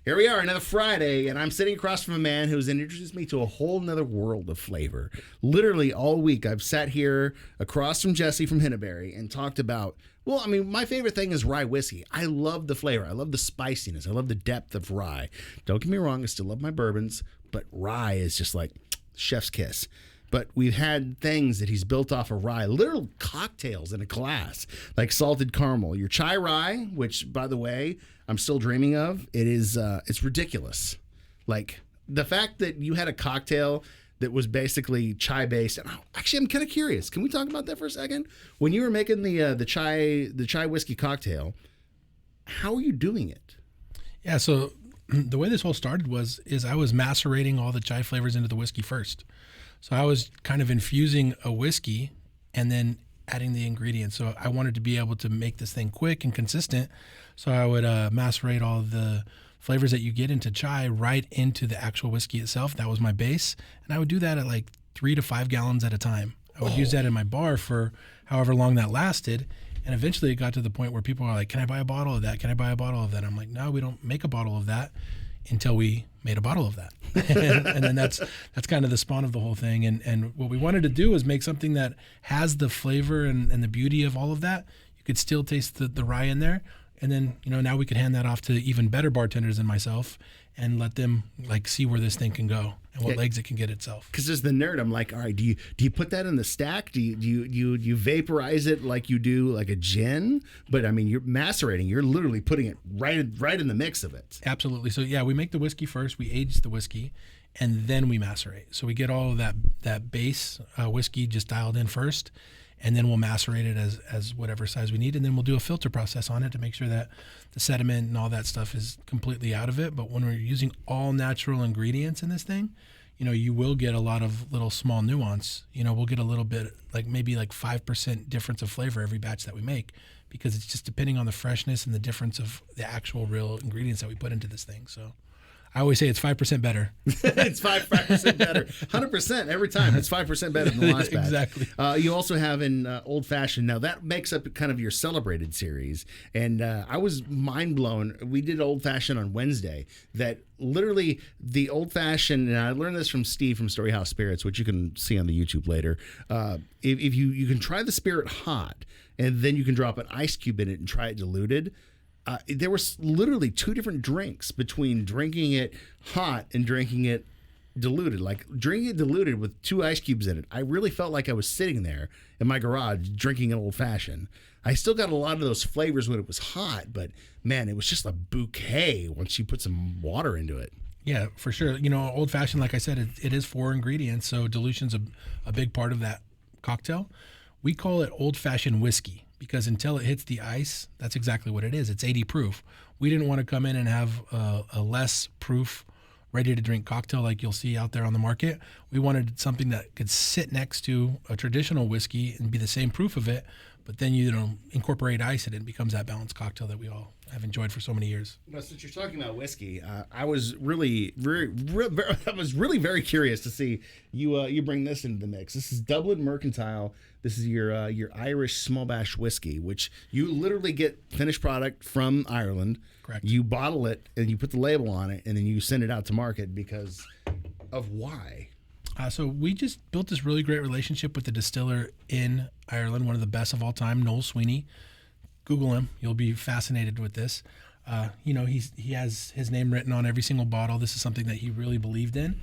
Here we are, another Friday, and I'm sitting across from a man who's introduced me to a whole nother world of flavor. Literally all week, I've sat here across from Jesse from Henebery and talked about, well, I mean, my favorite thing is rye whiskey. I love the flavor. I love the spiciness. I love the depth of rye. Don't get me wrong, I still love my bourbons, but rye is just like chef's kiss. But we've had things that he's built off of rye, literal cocktails in a glass, like salted caramel. Your chai rye, which, by the way, I'm still dreaming of. It's ridiculous. Like the fact that you had a cocktail that was basically chai based. And actually, I'm kind of curious. Can we talk about that for a second? When you were making the chai whiskey cocktail, how are you doing it? Yeah. So the way this whole started is I was macerating all the chai flavors into the whiskey first. So I was kind of infusing a whiskey and then adding the ingredients. So I wanted to be able to make this thing quick and consistent. So I would macerate all the flavors that you get into chai right into the actual whiskey itself. That was my base. And I would do that at like 3 to 5 gallons at a time. I would use that in my bar for however long that lasted. And eventually it got to the point where people are like, can I buy a bottle of that? Can I buy a bottle of that? I'm like, no, we don't make a bottle of that until we made a bottle of that. And then that's kind of the spawn of the whole thing. And what we wanted to do was make something that has the flavor and the beauty of all of that. You could still taste the rye in there. And then, now we could hand that off to even better bartenders than myself and let them like see where this thing can go and what legs it can get itself. Because as the nerd, I'm like, all right, do you put that in the stack? Do you vaporize it like you do like a gin? But I mean, you're macerating. You're literally putting it right in the mix of it. Absolutely. So yeah, we make the whiskey first. We age the whiskey, and then we macerate. So we get all of that base whiskey just dialed in first. And then we'll macerate it as whatever size we need. And then we'll do a filter process on it to make sure that the sediment and all that stuff is completely out of it. But when we're using all natural ingredients in this thing, you will get a lot of little small nuance. We'll get a little bit, like maybe like 5% difference of flavor every batch that we make, because it's just depending on the freshness and the difference of the actual real ingredients that we put into this thing. So I always say it's 5% better. It's 5% better. 100% every time. It's 5% better than the last batch. Exactly. You also have an Old Fashioned. Now, that makes up kind of your celebrated series. And I was mind blown. We did Old Fashioned on Wednesday. That literally the Old Fashioned, and I learned this from Steve from Storyhouse Spirits, which you can see on the YouTube later. If you can try the spirit hot, and then you can drop an ice cube in it and try it diluted. There was literally 2 different drinks between drinking it hot and drinking it diluted. Like drinking it diluted with 2 ice cubes in it, I really felt like I was sitting there in my garage drinking an Old Fashioned. I still got a lot of those flavors when it was hot, but man, it was just a bouquet once you put some water into it. Yeah, for sure. Old Fashioned, like I said, it is 4 ingredients, so dilution's a big part of that cocktail. We call it Old Fashioned whiskey, because until it hits the ice, that's exactly what it is. It's 80 proof. We didn't want to come in and have a less proof, ready-to-drink cocktail like you'll see out there on the market. We wanted something that could sit next to a traditional whiskey and be the same proof of it, but then incorporate ice and it becomes that balanced cocktail that we all have enjoyed for so many years. Now, since you're talking about whiskey, I was really very curious to see you bring this into the mix. This is Dublin Mercantile. This is your Irish small batch whiskey, which you literally get finished product from Ireland. Correct. You bottle it and you put the label on it, and then you send it out to market because of why. So we just built this really great relationship with the distiller in Ireland, one of the best of all time, Noel Sweeney. Google him. You'll be fascinated with this. He has his name written on every single bottle. This is something that he really believed in,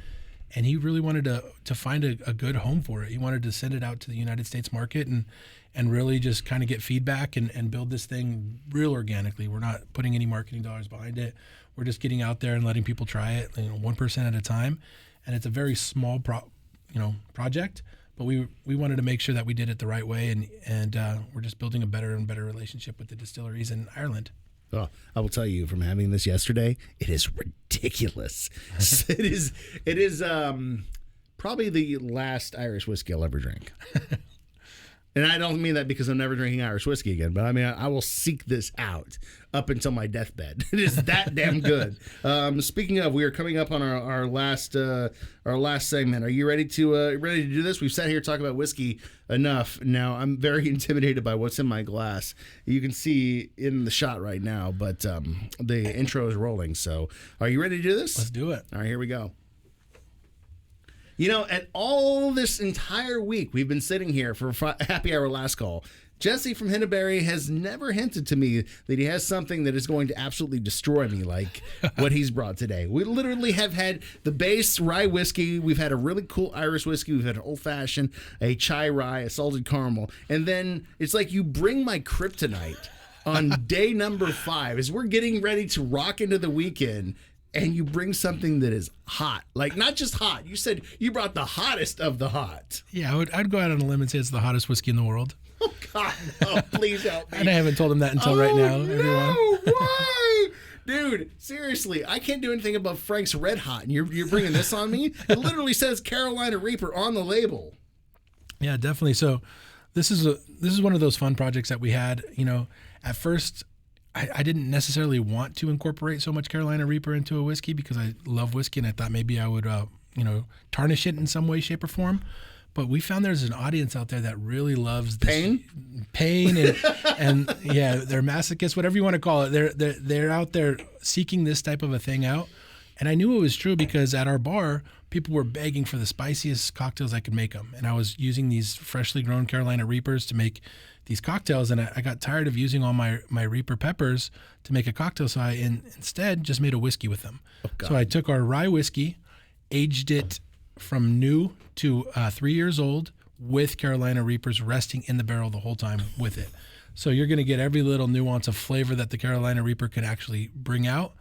and he really wanted to find a good home for it. He wanted to send it out to the United States market and really just kind of get feedback and build this thing real organically. We're not putting any marketing dollars behind it. We're just getting out there and letting people try it, 1% at a time. And it's a very small project, but we wanted to make sure that we did it the right way, and we're just building a better and better relationship with the distilleries in Ireland. Oh, I will tell you from having this yesterday, it is ridiculous. It is probably the last Irish whiskey I'll ever drink. And I don't mean that because I'm never drinking Irish whiskey again, but I mean, I will seek this out up until my deathbed. It is that damn good. Speaking of, we are coming up on our last segment. Are you ready to do this? We've sat here talking about whiskey enough. Now, I'm very intimidated by what's in my glass. You can see in the shot right now, but the intro is rolling. So are you ready to do this? Let's do it. All right, here we go. You know, at all this entire week, we've been sitting here for happy hour last call. Jesse from Henebery has never hinted to me that he has something that is going to absolutely destroy me like what he's brought today. We literally have had the base rye whiskey. We've had a really cool Irish whiskey. We've had an old-fashioned, a chai rye, a salted caramel. And then it's like you bring my kryptonite on day number 5 as we're getting ready to rock into the weekend. And you bring something that is hot. Like, not just hot. You said you brought the hottest of the hot. Yeah, I'd go out on a limb and say it's the hottest whiskey in the world. Oh, God. Oh, please help me. And I haven't told him that until right now. No, Everyone. why? Dude, seriously, I can't do anything about Frank's Red Hot, and you're bringing this on me? It literally says Carolina Reaper on the label. Yeah, definitely. So this is one of those fun projects that we had. You know, at first, I didn't necessarily want to incorporate so much Carolina Reaper into a whiskey because I love whiskey and I thought maybe I would, tarnish it in some way, shape, or form. But we found there's an audience out there that really loves this pain and yeah, they're masochists, whatever you want to call it. They're out there seeking this type of a thing out. And I knew it was true because at our bar, people were begging for the spiciest cocktails I could make them. And I was using these freshly grown Carolina Reapers to make these cocktails. And I got tired of using all my Reaper peppers to make a cocktail. So I instead just made a whiskey with them. Oh, so I took our rye whiskey, aged it from new to 3 years old with Carolina Reapers resting in the barrel the whole time with it. So you're going to get every little nuance of flavor that the Carolina Reaper can actually bring out.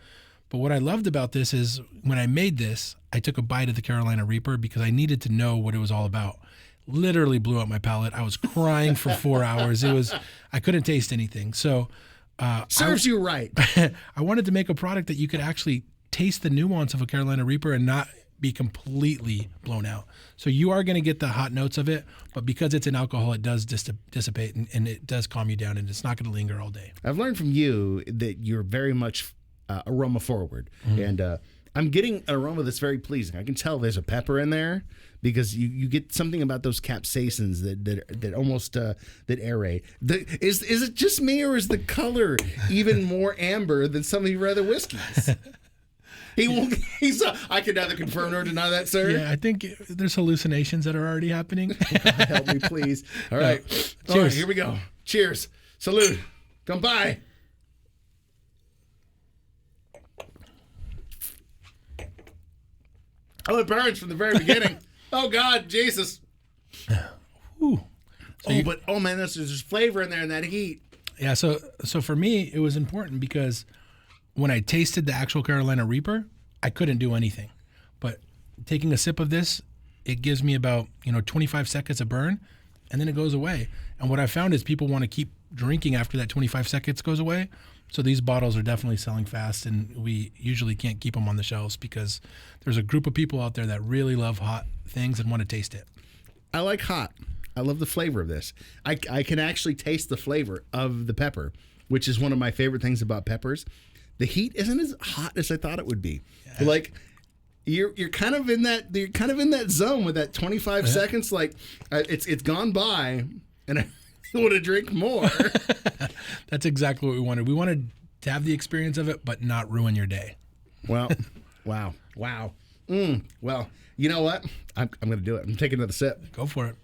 But what I loved about this is when I made this, I took a bite of the Carolina Reaper because I needed to know what it was all about. Literally blew out my palate. I was crying for 4 hours. I couldn't taste anything. So serves you right. I wanted to make a product that you could actually taste the nuance of a Carolina Reaper and not be completely blown out. So you are going to get the hot notes of it, but because it's an alcohol, it does dissipate and it does calm you down and it's not going to linger all day. I've learned from you that you're very much aroma forward. Mm-hmm. And I'm getting an aroma that's very pleasing. I can tell there's a pepper in there because you get something about those capsaicins that almost that aerate. Is it just me or is the color even more amber than some of your other whiskeys? I can neither confirm nor deny that, sir. Yeah, I think there's hallucinations that are already happening. Help me, please. All right. Cheers. All right, here we go. Cheers. Salute. Come by. Oh, it burns from the very beginning. Oh, God, Jesus. Ooh. Man, there's flavor in there and that heat. Yeah, so for me, it was important because when I tasted the actual Carolina Reaper, I couldn't do anything. But taking a sip of this, it gives me about 25 seconds of burn, and then it goes away. And what I found is people want to keep drinking after that 25 seconds goes away. So these bottles are definitely selling fast, and we usually can't keep them on the shelves because there's a group of people out there that really love hot things and want to taste it. I like hot. I love the flavor of this. I can actually taste the flavor of the pepper, which is one of my favorite things about peppers. The heat isn't as hot as I thought it would be. Yeah. Like you're kind of in that zone with that 25 seconds. Like it's gone by, and I want to drink more. That's exactly what we wanted. We wanted to have the experience of it, but not ruin your day. Well, wow. Well, you know what? I'm going to do it. I'm taking another sip. Go for it.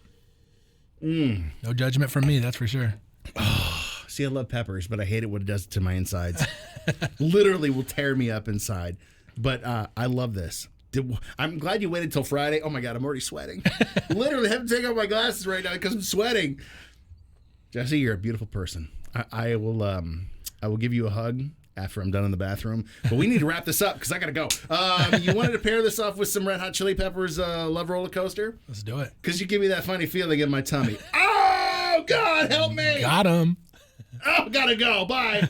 No judgment from me, that's for sure. Oh, see, I love peppers, but I hate it when it does to my insides. Literally will tear me up inside. But I love this. I'm glad you waited till Friday. Oh, my God, I'm already sweating. Literally have to take off my glasses right now because I'm sweating. Jesse, you're a beautiful person. I will give you a hug after I'm done in the bathroom. But we need to wrap this up because I got to go. You wanted to pair this off with some Red Hot Chili Peppers Love Roller Coaster? Let's do it. Because you give me that funny feeling in my tummy. Oh, God, help me. Got him. Oh, gotta go. Bye.